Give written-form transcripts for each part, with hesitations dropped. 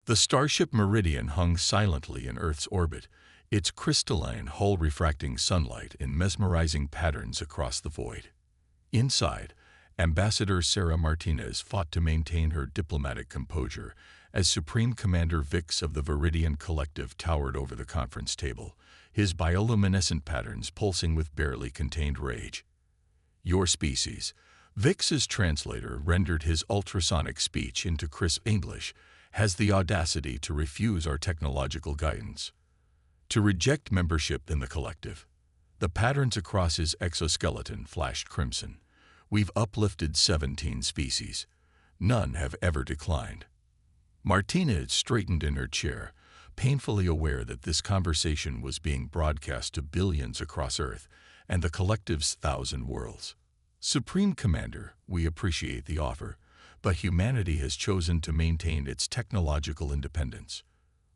The starship Meridian hung silently in Earth's orbit, its crystalline hull refracting sunlight in mesmerizing patterns across the void. Inside, Ambassador Sarah Martinez fought to maintain her diplomatic composure as Supreme Commander Vix of the Viridian Collective towered over the conference table, his bioluminescent patterns pulsing with barely contained rage. "Your species," Vix's translator rendered his ultrasonic speech into crisp English, "has the audacity to refuse our technological guidance, to reject membership in the collective." The patterns across his exoskeleton flashed crimson. "We've uplifted 17 species. None have ever declined." Martinez straightened in her chair, painfully aware that this conversation was being broadcast to billions across Earth and the collective's 1,000 worlds. "Supreme Commander, we appreciate the offer, but humanity has chosen to maintain its technological independence.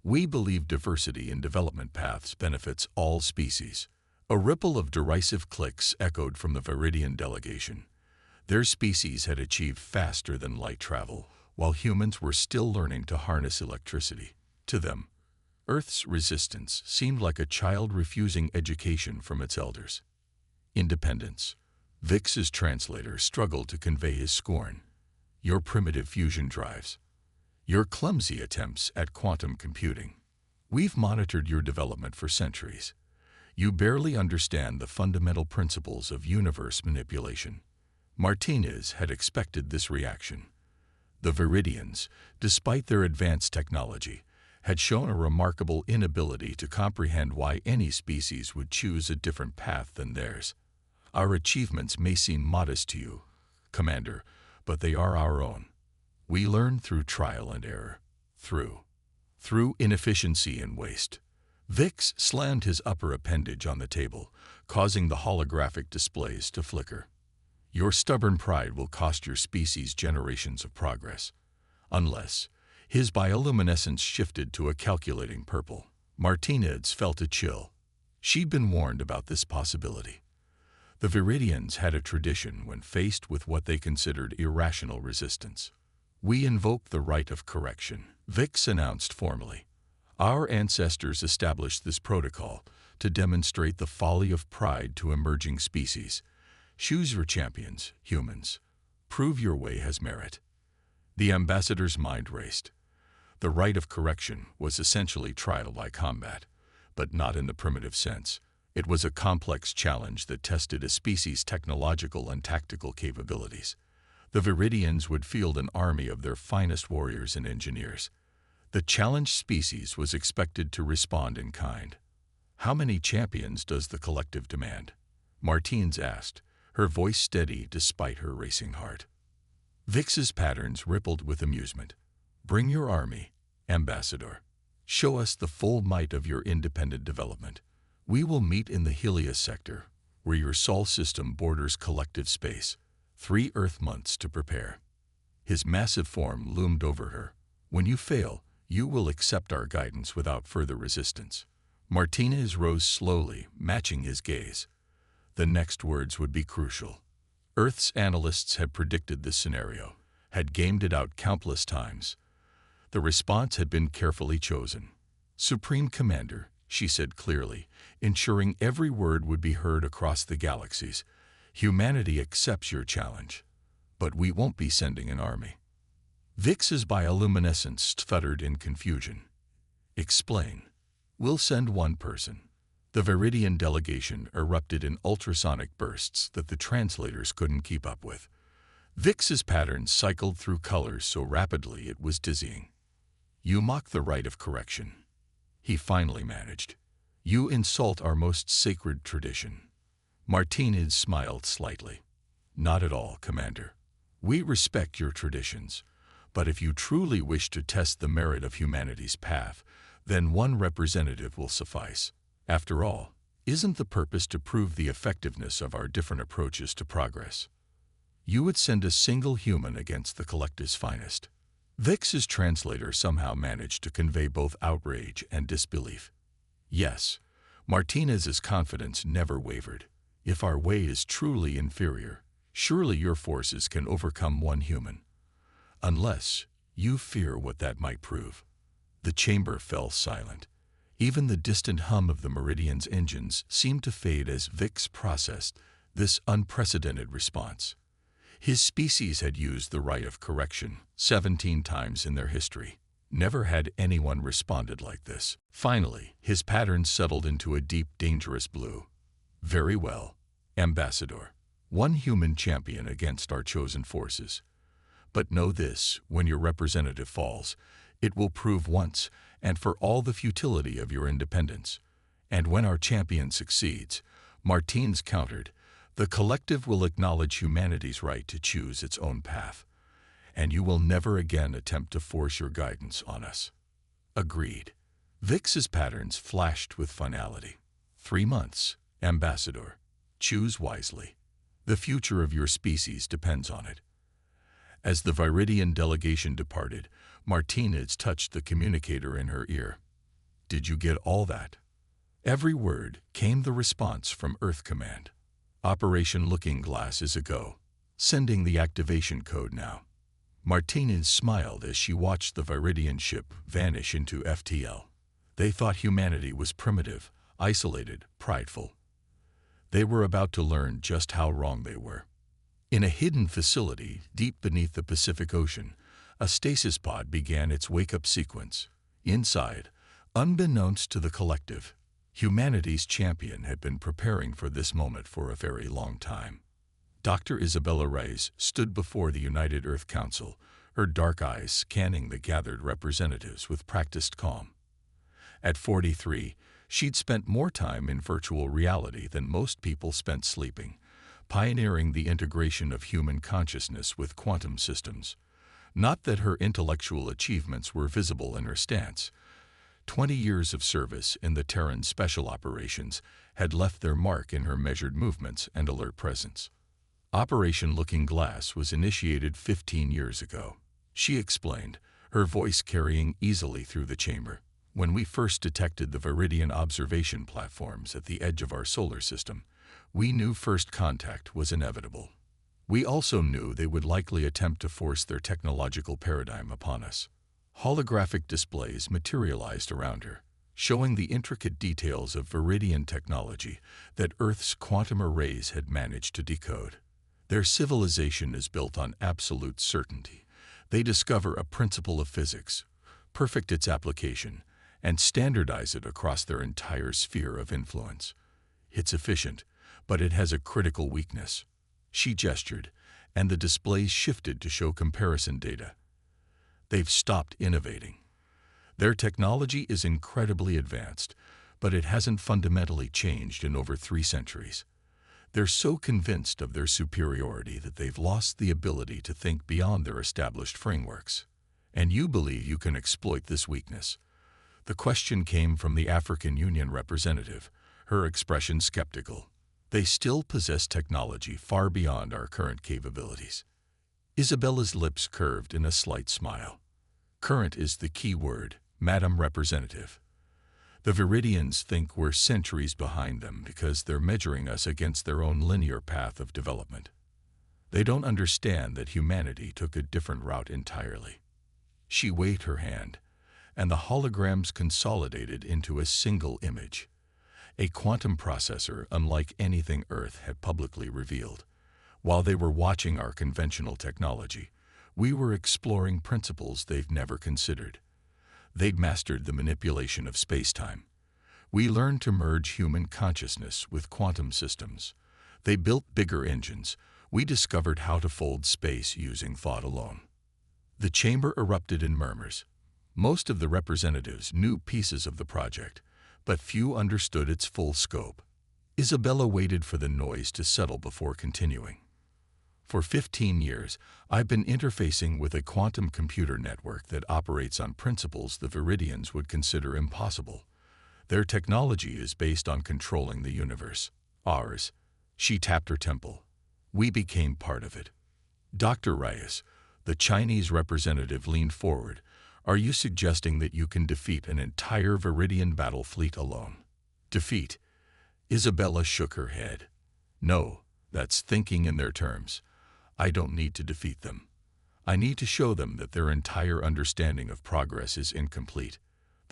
We believe diversity in development paths benefits all species." A ripple of derisive clicks echoed from the Viridian delegation. Their species had achieved faster than light travel, while humans were still learning to harness electricity. To them, Earth's resistance seemed like a child refusing education from its elders. "Independence." Vix's translator struggled to convey his scorn. "Your primitive fusion drives. Your clumsy attempts at quantum computing. We've monitored your development for centuries. You barely understand the fundamental principles of universe manipulation." Martinez had expected this reaction. The Viridians, despite their advanced technology, had shown a remarkable inability to comprehend why any species would choose a different path than theirs. "Our achievements may seem modest to you, Commander, but they are our own. We learn through trial and error, through inefficiency and waste." Vix slammed his upper appendage on the table, causing the holographic displays to flicker. "Your stubborn pride will cost your species generations of progress. Unless..." His bioluminescence shifted to a calculating purple. Martinez felt a chill. She'd been warned about this possibility. The Viridians had a tradition when faced with what they considered irrational resistance. "We invoke the right of correction," Vix announced formally. "Our ancestors established this protocol to demonstrate the folly of pride to emerging species. Choose your champions, humans. Prove your way has merit." The ambassador's mind raced. The right of correction was essentially trial by combat, but not in the primitive sense. It was a complex challenge that tested a species' technological and tactical capabilities. The Viridians would field an army of their finest warriors and engineers. The challenged species was expected to respond in kind. "How many champions does the collective demand?" Martinez asked, her voice steady despite her racing heart. Vix's patterns rippled with amusement. "Bring your army, Ambassador. Show us the full might of your independent development. We will meet in the Helios sector, where your sol system borders collective space. 3 Earth months to prepare." His massive form loomed over her. "When you fail, you will accept our guidance without further resistance." Martinez rose slowly, matching his gaze. The next words would be crucial. Earth's analysts had predicted this scenario, had gamed it out countless times. The response had been carefully chosen. "Supreme Commander," she said clearly, ensuring every word would be heard across the galaxies, "humanity accepts your challenge, but we won't be sending an army." Vix's bioluminescence stuttered in confusion. "Explain." "We'll send one person." The Viridian delegation erupted in ultrasonic bursts that the translators couldn't keep up with. Vix's patterns cycled through colors so rapidly it was dizzying. "You mock the right of correction," he finally managed. "You insult our most sacred tradition." Martinez smiled slightly. "Not at all, Commander. We respect your traditions, but if you truly wish to test the merit of humanity's path, then one representative will suffice. After all, isn't the purpose to prove the effectiveness of our different approaches to progress? You would send a single human against the collective's finest." Vix's translator somehow managed to convey both outrage and disbelief. "Yes." Martinez's confidence never wavered. "If our way is truly inferior, surely your forces can overcome one human. Unless you fear what that might prove." The chamber fell silent. Even the distant hum of the Meridian's engines seemed to fade as Vix processed this unprecedented response. His species had used the right of correction 17 times in their history. Never had anyone responded like this. Finally, his pattern settled into a deep, dangerous blue. Very well, Ambassador. One human champion against our chosen forces. But know this, when your representative falls, it will prove once and for all the futility of your independence. And when our champion succeeds, Martins countered, the collective will acknowledge humanity's right to choose its own path. And you will never again attempt to force your guidance on us. Agreed. Vix's patterns flashed with finality. 3 months, Ambassador. Choose wisely. The future of your species depends on it. As the Viridian delegation departed, Martinez touched the communicator in her ear. Did you get all that? Every word came the response from Earth Command. Operation Looking Glass is a go. Sending the activation code now. Martinez smiled as she watched the Viridian ship vanish into FTL. They thought humanity was primitive, isolated, prideful. They were about to learn just how wrong they were. In a hidden facility deep beneath the Pacific Ocean, a stasis pod began its wake-up sequence. Inside, unbeknownst to the collective, humanity's champion had been preparing for this moment for a very long time. Dr. Isabella Reyes stood before the United Earth Council, her dark eyes scanning the gathered representatives with practiced calm. At 43, she'd spent more time in virtual reality than most people spent sleeping, pioneering the integration of human consciousness with quantum systems. Not that her intellectual achievements were visible in her stance. 20 years of service in the Terran Special Operations had left their mark in her measured movements and alert presence. Operation Looking Glass was initiated 15 years ago. She explained, her voice carrying easily through the chamber. When we first detected the Viridian observation platforms at the edge of our solar system, we knew first contact was inevitable. We also knew they would likely attempt to force their technological paradigm upon us. Holographic displays materialized around her, showing the intricate details of Viridian technology that Earth's quantum arrays had managed to decode. Their civilization is built on absolute certainty. They discover a principle of physics, perfect its application, and standardize it across their entire sphere of influence. It's efficient, but it has a critical weakness. She gestured, and the displays shifted to show comparison data. They've stopped innovating. Their technology is incredibly advanced, but it hasn't fundamentally changed in over 3 centuries. They're so convinced of their superiority that they've lost the ability to think beyond their established frameworks. And you believe you can exploit this weakness. The question came from the African Union representative, her expression skeptical. They still possess technology far beyond our current capabilities. Isabella's lips curved in a slight smile. Current is the key word, Madam Representative. The Viridians think we're centuries behind them because they're measuring us against their own linear path of development. They don't understand that humanity took a different route entirely. She waved her hand, and the holograms consolidated into a single image, a quantum processor unlike anything Earth had publicly revealed. While they were watching our conventional technology, we were exploring principles they've never considered. They'd mastered the manipulation of space-time. We learned to merge human consciousness with quantum systems. They built bigger engines. We discovered how to fold space using thought alone. The chamber erupted in murmurs. Most of the representatives knew pieces of the project, but few understood its full scope. Isabella waited for the noise to settle before continuing. For 15 years, I've been interfacing with a quantum computer network that operates on principles the Viridians would consider impossible. Their technology is based on controlling the universe. Ours. She tapped her temple. We became part of it. Dr. Reyes, the Chinese representative, leaned forward. Are you suggesting that you can defeat an entire Viridian battle fleet alone? Defeat? Isabella shook her head. No, that's thinking in their terms. I don't need to defeat them. I need to show them that their entire understanding of progress is incomplete.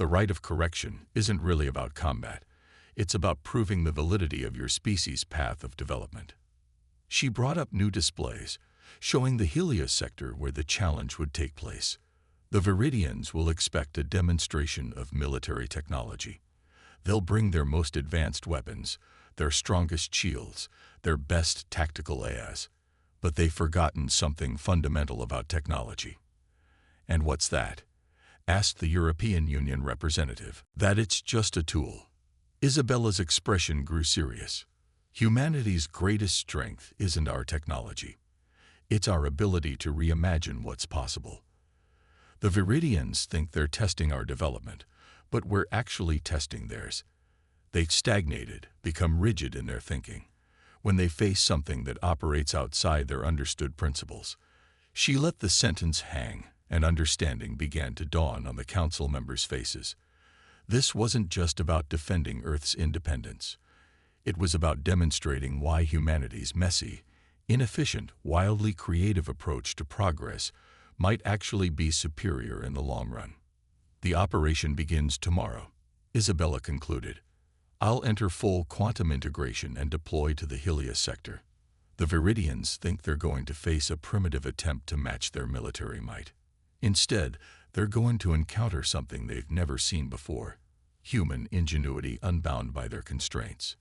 The right of correction isn't really about combat. It's about proving the validity of your species' path of development. She brought up new displays, showing the Helios sector where the challenge would take place. The Viridians will expect a demonstration of military technology. They'll bring their most advanced weapons, their strongest shields, their best tactical AIs. But they've forgotten something fundamental about technology. And what's that? Asked the European Union representative. That it's just a tool. Isabella's expression grew serious. Humanity's greatest strength isn't our technology. It's our ability to reimagine what's possible. The Viridians think they're testing our development, but we're actually testing theirs. They've stagnated, become rigid in their thinking, when they face something that operates outside their understood principles. She let the sentence hang, and understanding began to dawn on the council members' faces. This wasn't just about defending Earth's independence. It was about demonstrating why humanity's messy, inefficient, wildly creative approach to progress might actually be superior in the long run. The operation begins tomorrow, Isabella concluded. I'll enter full quantum integration and deploy to the Helios sector. The Viridians think they're going to face a primitive attempt to match their military might. Instead, they're going to encounter something they've never seen before: human ingenuity unbound by their constraints.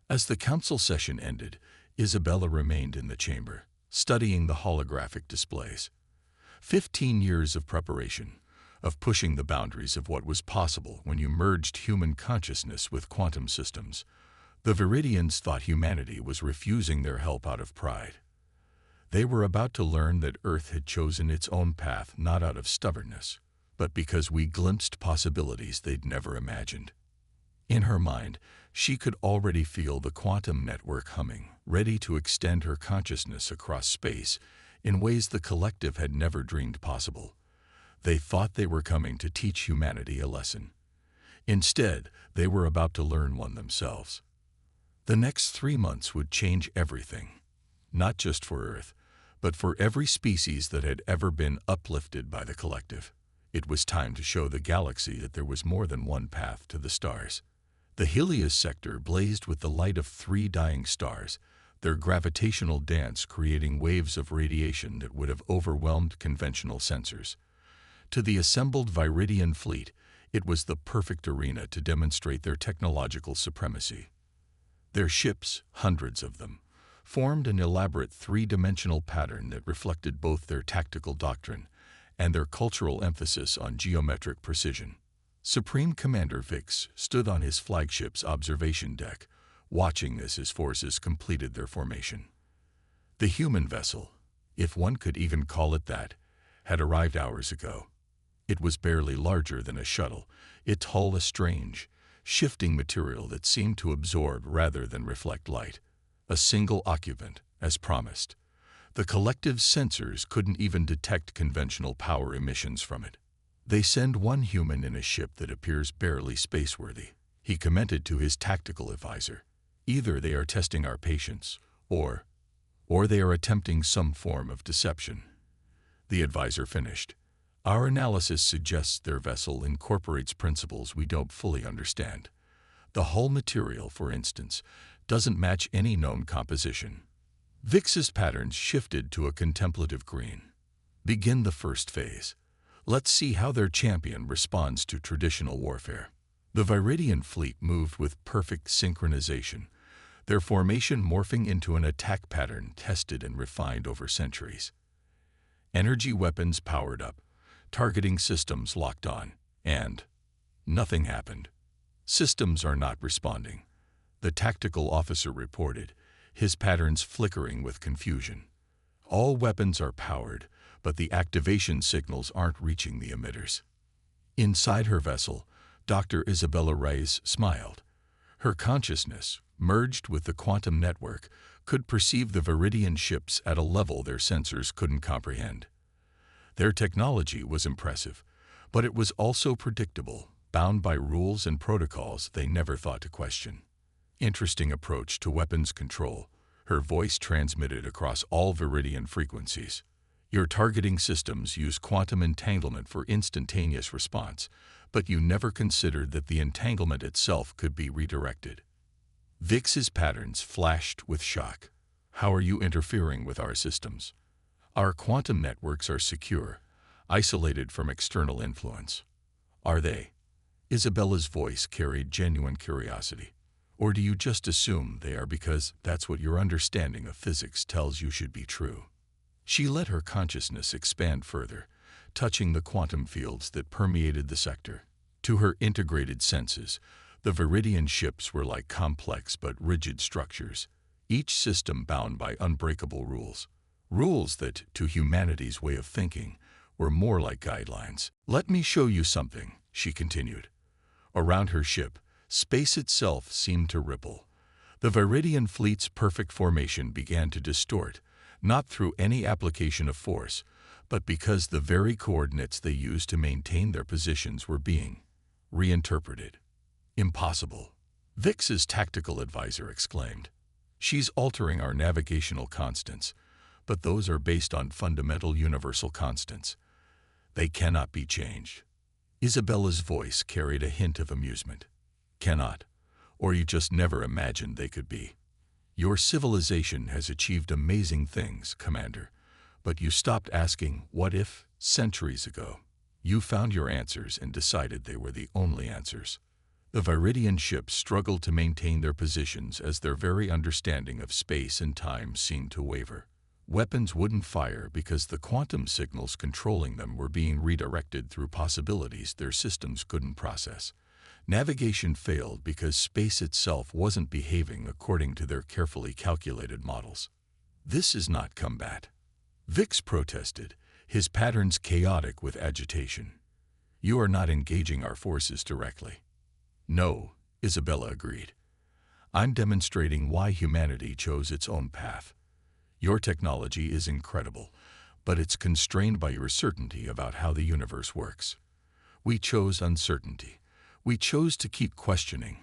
As the council session ended, Isabella remained in the chamber, studying the holographic displays. 15 years of preparation, of pushing the boundaries of what was possible when you merged human consciousness with quantum systems. The Viridians thought humanity was refusing their help out of pride. They were about to learn that Earth had chosen its own path not out of stubbornness, but because we glimpsed possibilities they'd never imagined. In her mind, she could already feel the quantum network humming, ready to extend her consciousness across space in ways the collective had never dreamed possible. They thought they were coming to teach humanity a lesson. Instead, they were about to learn one themselves. The next 3 months would change everything, not just for Earth, but for every species that had ever been uplifted by the collective. It was time to show the galaxy that there was more than one path to the stars. The Helios sector blazed with the light of 3 dying stars, their gravitational dance creating waves of radiation that would have overwhelmed conventional sensors. To the assembled Viridian fleet, it was the perfect arena to demonstrate their technological supremacy. Their ships, hundreds of them, formed an elaborate 3-dimensional pattern that reflected both their tactical doctrine and their cultural emphasis on geometric precision. Supreme Commander Vix stood on his flagship's observation deck, watching as his forces completed their formation. The human vessel, if one could even call it that, had arrived hours ago. It was barely larger than a shuttle, its hull a strange, shifting material that seemed to absorb rather than reflect light. A single occupant, as promised. The collective's sensors couldn't even detect conventional power emissions from it. They send one human in a ship that appears barely spaceworthy, he commented to his tactical advisor. Either they are testing our patience, or they are attempting some form of deception. The advisor finished. Our analysis suggests their vessel incorporates principles we don't fully understand. The hull material, for instance, doesn't match any known composition. Vix's patterns shifted to a contemplative green. Begin the first phase. Let's see how their champion responds to traditional warfare. The Viridian fleet moved with perfect synchronization, their formation morphing into an attack pattern tested and refined over centuries. Energy weapons powered up, targeting systems locked on, and nothing happened. Systems are not responding, the tactical officer reported, his patterns flickering with confusion. All weapons are powered, but the activation signals aren't reaching the emitters. Inside her vessel, Dr. Isabella Reyes smiled. Her consciousness, merged with the quantum network, could perceive the Viridian ships at a level their sensors couldn't comprehend. Their technology was impressive, but it was also predictable, bound by rules and protocols they never thought to question. Interesting approach to weapons control, her voice transmitted across all Viridian frequencies. Your targeting systems use quantum entanglement for instantaneous response, but you never considered that the entanglement itself could be redirected. Vix's patterns flashed with shock. How are you interfering with our systems? Our quantum networks are secure, isolated from external influence. Are they? Isabella's voice carried genuine curiosity. Or do you just assume they are because that's what your understanding of physics tells you should be true? She let her consciousness expand further, touching the quantum fields that permeated the sector. To her integrated senses, the Viridian ships were like complex but rigid structures, each system bound by unbreakable rules. Rules that, to humanity's way of thinking, were more like guidelines. Let me show you something, she continued. Around her ship, space itself seemed to ripple. The Viridian fleet's perfect formation began to distort, not through any application of force, but because the very coordinates they used to maintain their positions were being reinterpreted. Impossible, Vix's tactical advisor exclaimed. She's altering our navigational constants, but those are based on fundamental universal constants. They cannot be changed. Isabella's voice carried a hint of amusement. Cannot, or you just never imagined they could be. Your civilization has achieved amazing things, Commander, but you stopped asking what if centuries ago. You found your answers and decided they were the only answers. The Viridian ships struggled to maintain their positions as their very understanding of space and time seemed to waver. Weapons wouldn't fire because the quantum signals controlling them were being redirected through possibilities their systems couldn't process. Navigation failed because space itself wasn't behaving according to their carefully calculated models. This is not combat, Vix protested, his patterns chaotic with agitation. You are not engaging our forces directly. No, Isabella agreed. I'm demonstrating why humanity chose its own path. Your technology is incredible, but it's constrained by your certainty about how the universe works. We chose uncertainty. We chose to keep questioning,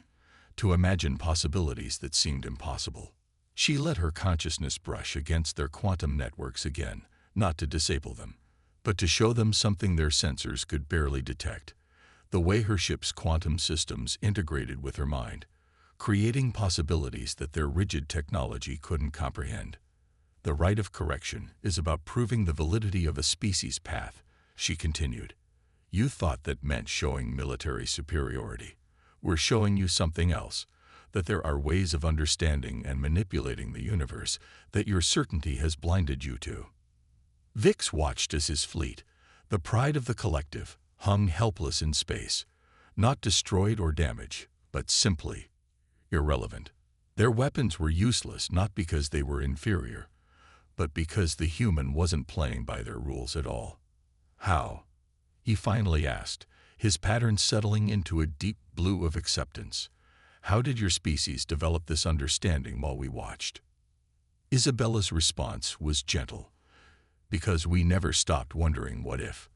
to imagine possibilities that seemed impossible. She let her consciousness brush against their quantum networks again, not to disable them, but to show them something their sensors could barely detect, the way her ship's quantum systems integrated with her mind, creating possibilities that their rigid technology couldn't comprehend. The right of correction is about proving the validity of a species' path, she continued. You thought that meant showing military superiority. We're showing you something else, that there are ways of understanding and manipulating the universe that your certainty has blinded you to. Vix watched as his fleet, the pride of the collective, hung helpless in space, not destroyed or damaged, but simply irrelevant. Their weapons were useless not because they were inferior, but because the human wasn't playing by their rules at all. How? He finally asked, his pattern settling into a deep blue of acceptance. How did your species develop this understanding while we watched? Isabella's response was gentle. Because we never stopped wondering what if.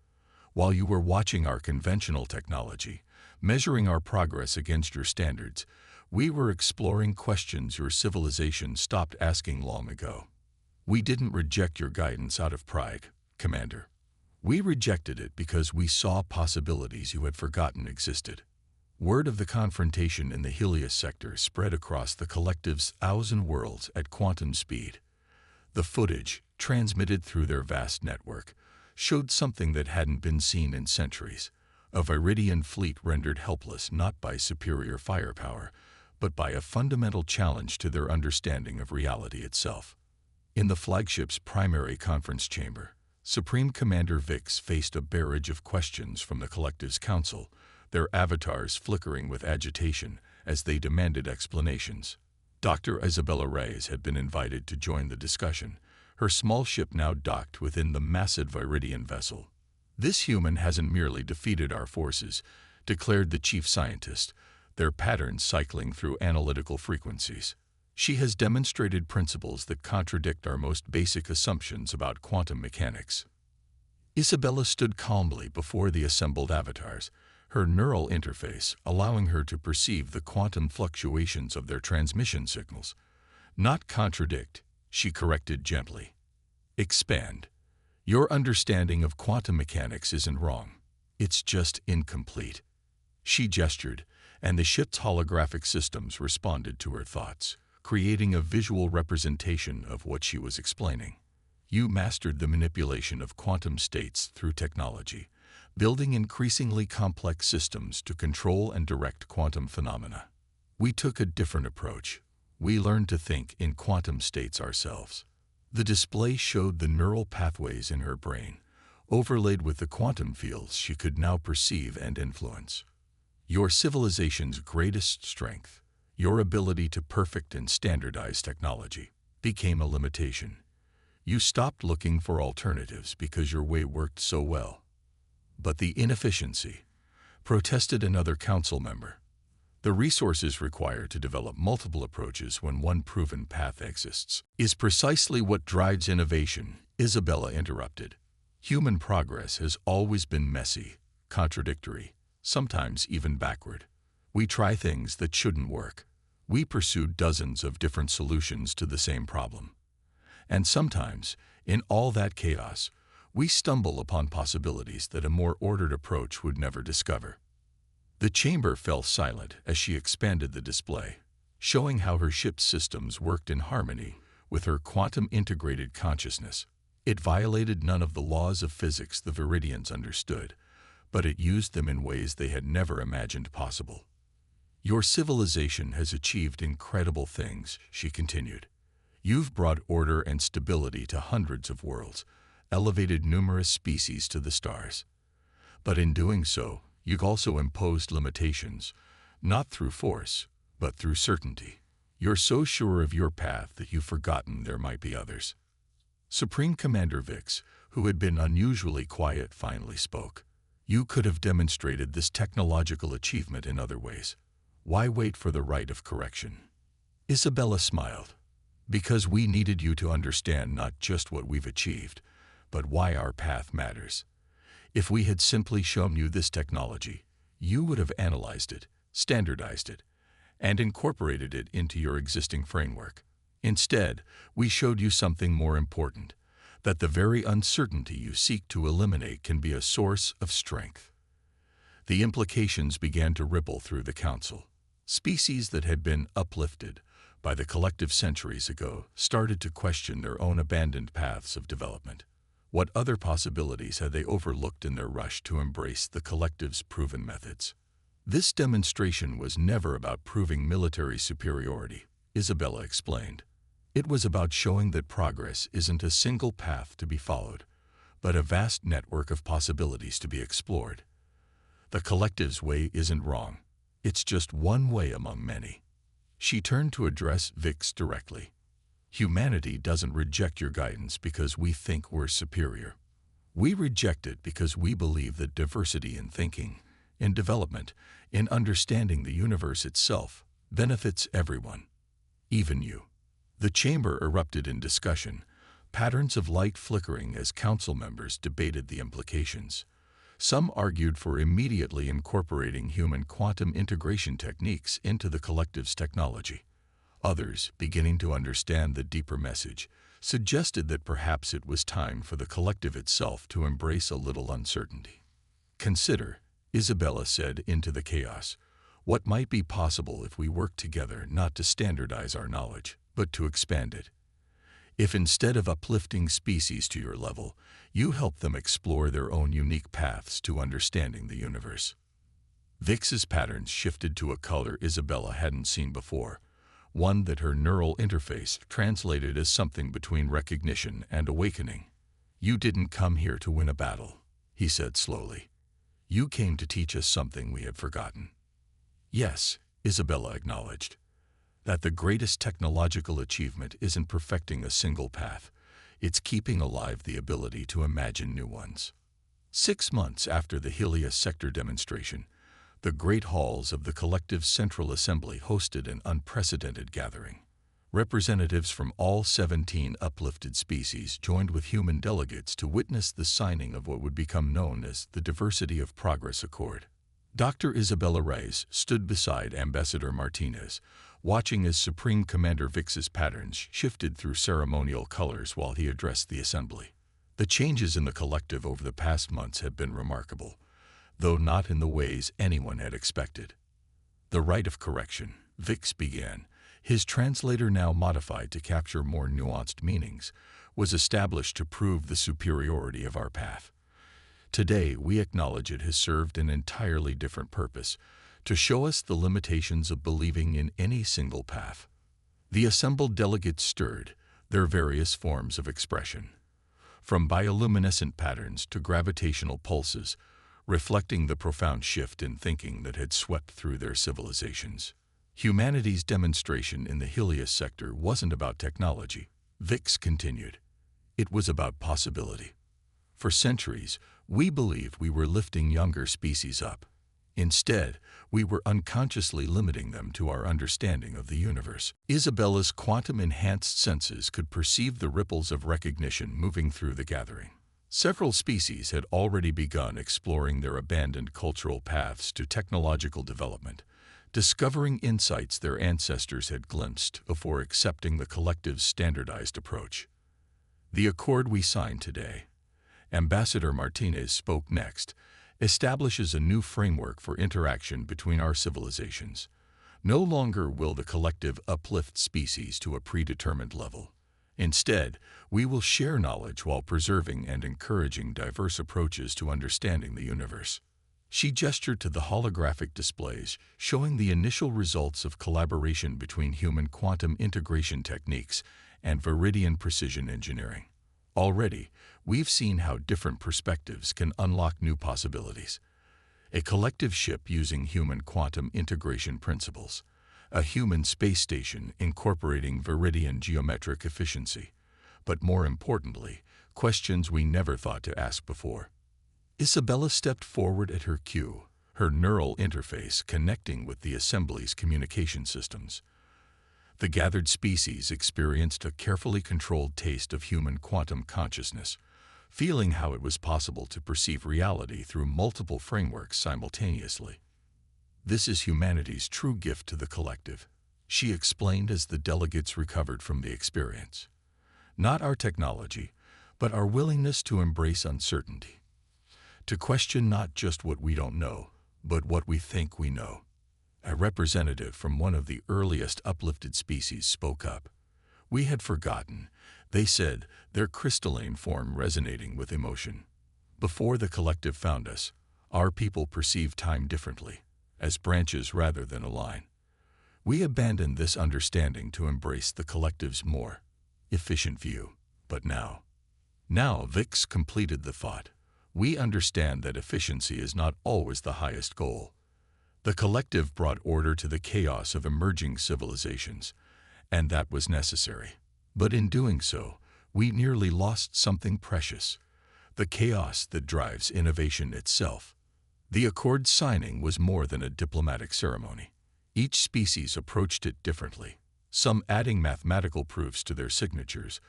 While you were watching our conventional technology, measuring our progress against your standards, we were exploring questions your civilization stopped asking long ago. We didn't reject your guidance out of pride, Commander. We rejected it because we saw possibilities you had forgotten existed. Word of the confrontation in the Helios sector spread across the collective's 1,000 worlds at quantum speed. The footage, transmitted through their vast network, showed something that hadn't been seen in centuries. A Viridian fleet rendered helpless not by superior firepower, but by a fundamental challenge to their understanding of reality itself. In the flagship's primary conference chamber, Supreme Commander Vix faced a barrage of questions from the collective's council, their avatars flickering with agitation as they demanded explanations. Dr. Isabella Reyes had been invited to join the discussion, her small ship now docked within the massive Viridian vessel. This human hasn't merely defeated our forces, declared the chief scientist, their patterns cycling through analytical frequencies. She has demonstrated principles that contradict our most basic assumptions about quantum mechanics. Isabella stood calmly before the assembled avatars, her neural interface allowing her to perceive the quantum fluctuations of their transmission signals. Not contradict, she corrected gently. Expand. Your understanding of quantum mechanics isn't wrong. It's just incomplete." She gestured, and the ship's holographic systems responded to her thoughts, creating a visual representation of what she was explaining. "You mastered the manipulation of quantum states through technology, building increasingly complex systems to control and direct quantum phenomena. We took a different approach. We learned to think in quantum states ourselves." The display showed the neural pathways in her brain, overlaid with the quantum fields she could now perceive and influence. "Your civilization's greatest strength, your ability to perfect and standardize technology, became a limitation. You stopped looking for alternatives because your way worked so well." "But the inefficiency," protested another council member. "The resources required to develop multiple approaches when one proven path exists is precisely what drives innovation," Isabella interrupted. "Human progress has always been messy, contradictory, sometimes even backward. We try things that shouldn't work. We pursue dozens of different solutions to the same problem. And sometimes, in all that chaos, we stumble upon possibilities that a more ordered approach would never discover." The chamber fell silent as she expanded the display, showing how her ship's systems worked in harmony with her quantum-integrated consciousness. It violated none of the laws of physics the Viridians understood, but it used them in ways they had never imagined possible. "Your civilization has achieved incredible things," she continued. "You've brought order and stability to hundreds of worlds, elevated numerous species to the stars. But in doing so, you've also imposed limitations, not through force, but through certainty. You're so sure of your path that you've forgotten there might be others." Supreme Commander Vix, who had been unusually quiet, finally spoke. "You could have demonstrated this technological achievement in other ways. Why wait for the right of correction?" Isabella smiled. "Because we needed you to understand not just what we've achieved, but why our path matters. If we had simply shown you this technology, you would have analyzed it, standardized it, and incorporated it into your existing framework. Instead, we showed you something more important, that the very uncertainty you seek to eliminate can be a source of strength." The implications began to ripple through the council. Species that had been uplifted by the collective centuries ago started to question their own abandoned paths of development. What other possibilities had they overlooked in their rush to embrace the collective's proven methods? "This demonstration was never about proving military superiority," Isabella explained. "It was about showing that progress isn't a single path to be followed, but a vast network of possibilities to be explored. The collective's way isn't wrong. It's just one way among many." She turned to address Vix directly. "Humanity doesn't reject your guidance because we think we're superior. We reject it because we believe that diversity in thinking, in development, in understanding the universe itself, benefits everyone, even you." The chamber erupted in discussion, patterns of light flickering as council members debated the implications. Some argued for immediately incorporating human quantum integration techniques into the collective's technology. Others, beginning to understand the deeper message, suggested that perhaps it was time for the collective itself to embrace a little uncertainty. "Consider," Isabella said into the chaos, "what might be possible if we worked together not to standardize our knowledge, but to expand it. If instead of uplifting species to your level, you help them explore their own unique paths to understanding the universe." Vix's patterns shifted to a color Isabella hadn't seen before, one that her neural interface translated as something between recognition and awakening. "You didn't come here to win a battle," he said slowly. "You came to teach us something we had forgotten." "Yes," Isabella acknowledged, "that the greatest technological achievement isn't perfecting a single path, it's keeping alive the ability to imagine new ones." 6 months after the Helios sector demonstration, the great halls of the collective's Central Assembly hosted an unprecedented gathering. Representatives from all 17 uplifted species joined with human delegates to witness the signing of what would become known as the Diversity of Progress Accord. Dr. Isabella Reyes stood beside Ambassador Martinez, watching as Supreme Commander Vix's patterns shifted through ceremonial colors while he addressed the assembly. The changes in the collective over the past months have been remarkable, though not in the ways anyone had expected. The right of correction, Vix began, his translator now modified to capture more nuanced meanings, was established to prove the superiority of our path. Today, we acknowledge it has served an entirely different purpose, to show us the limitations of believing in any single path. The assembled delegates stirred, their various forms of expression, from bioluminescent patterns to gravitational pulses, reflecting the profound shift in thinking that had swept through their civilizations. Humanity's demonstration in the Helios sector wasn't about technology, Vix continued. It was about possibility. For centuries, we believed we were lifting younger species up. Instead, we were unconsciously limiting them to our understanding of the universe. Isabella's quantum-enhanced senses could perceive the ripples of recognition moving through the gathering. Several species had already begun exploring their abandoned cultural paths to technological development, discovering insights their ancestors had glimpsed before accepting the collective's standardized approach. The accord we signed today, Ambassador Martinez spoke next, establishes a new framework for interaction between our civilizations. No longer will the collective uplift species to a predetermined level. Instead, we will share knowledge while preserving and encouraging diverse approaches to understanding the universe. She gestured to the holographic displays, showing the initial results of collaboration between human quantum integration techniques and Viridian precision engineering. Already, we've seen how different perspectives can unlock new possibilities. A collective ship using human quantum integration principles, a human space station incorporating Viridian geometric efficiency, but more importantly, questions we never thought to ask before. Isabella stepped forward at her cue, her neural interface connecting with the assembly's communication systems. The gathered species experienced a carefully controlled taste of human quantum consciousness, feeling how it was possible to perceive reality through multiple frameworks simultaneously. This is humanity's true gift to the collective, she explained as the delegates recovered from the experience. Not our technology, but our willingness to embrace uncertainty. To question not just what we don't know, but what we think we know. A representative from one of the earliest uplifted species spoke up. We had forgotten, they said, their crystalline form resonating with emotion. Before the collective found us, our people perceived time differently, as branches rather than a line. We abandoned this understanding to embrace the collective's more efficient view. But now, Vix completed the thought. We understand that efficiency is not always the highest goal. The collective brought order to the chaos of emerging civilizations, and that was necessary. But in doing so, we nearly lost something precious, the chaos that drives innovation itself. The accord signing was more than a diplomatic ceremony. Each species approached it differently, some adding mathematical proofs to their signatures,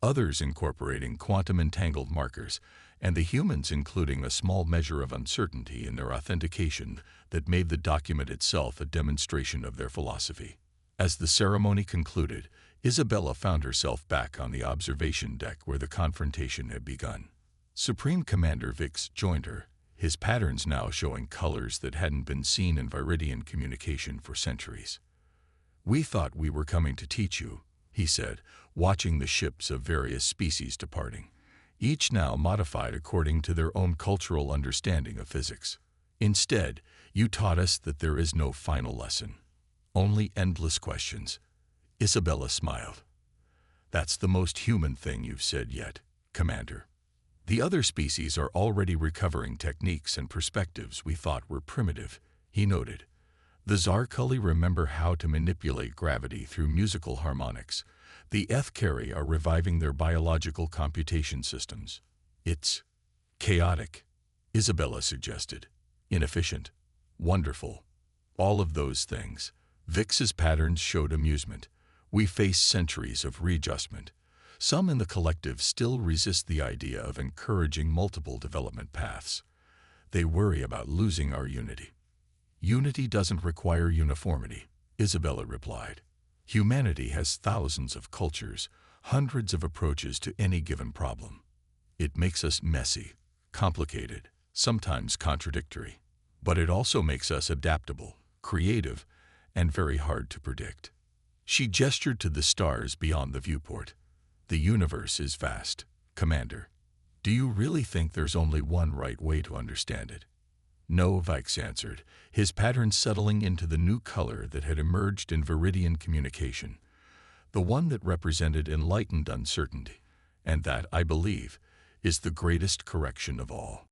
others incorporating quantum-entangled markers, and the humans including a small measure of uncertainty in their authentication that made the document itself a demonstration of their philosophy. As the ceremony concluded, Isabella found herself back on the observation deck where the confrontation had begun. Supreme Commander Vix joined her, his patterns now showing colors that hadn't been seen in Viridian communication for centuries. "We thought we were coming to teach you," he said, watching the ships of various species departing, each now modified according to their own cultural understanding of physics. "Instead, you taught us that there is no final lesson, only endless questions." Isabella smiled. "That's the most human thing you've said yet, Commander." "The other species are already recovering techniques and perspectives we thought were primitive," he noted. "The Zarkuli remember how to manipulate gravity through musical harmonics. The Ethkari are reviving their biological computation systems." "It's chaotic," Isabella suggested. "Inefficient, wonderful, all of those things." Vix's patterns showed amusement. "We face centuries of readjustment. Some in the collective still resist the idea of encouraging multiple development paths. They worry about losing our unity." "Unity doesn't require uniformity," Isabella replied. "Humanity has thousands of cultures, hundreds of approaches to any given problem. It makes us messy, complicated, sometimes contradictory. But it also makes us adaptable, creative, and very hard to predict. She gestured to the stars beyond the viewport. The universe is vast, Commander. Do you really think there's only one right way to understand it? No, Vikes answered, his pattern settling into the new color that had emerged in Viridian communication, the one that represented enlightened uncertainty, and that, I believe, is the greatest correction of all.